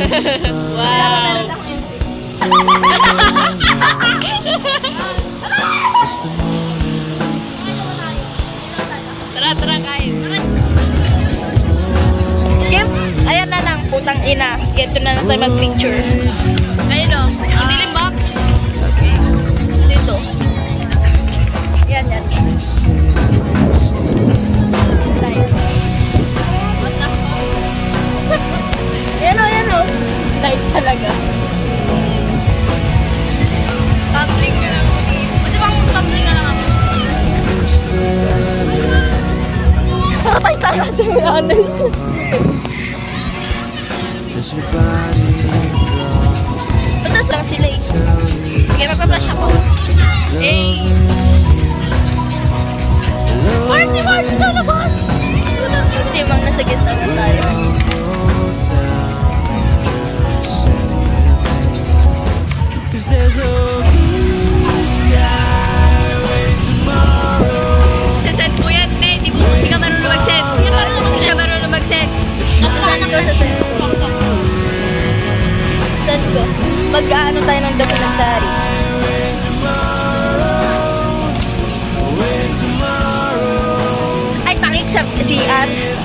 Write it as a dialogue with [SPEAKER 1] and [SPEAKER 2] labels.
[SPEAKER 1] Wow! Tara, tara, kain.
[SPEAKER 2] Game, ayan na lang, putang ina. Get to na lang tayo mag-picture.
[SPEAKER 1] Ayun o. Ang dilim ba?
[SPEAKER 2] Dito. Yan, yan. Yan o. Light talaga.
[SPEAKER 1] Tumbling ka lang. Pwede bang tumbling ka lang ako?
[SPEAKER 2] Patay tanga si Milano. Patas lang sila eh. Sige, magpa-flash ako.
[SPEAKER 1] Eh.
[SPEAKER 2] Marty na naman! Hindi, mang nasa gitna na tayo.
[SPEAKER 1] Send mo yan, te. Hindi ka marunong mag-send. Hindi siya marunong mag-send.
[SPEAKER 2] Send ko sa send. Send ko. Mag-ano tayo ng documentary. Ay, tangik sa si Ann.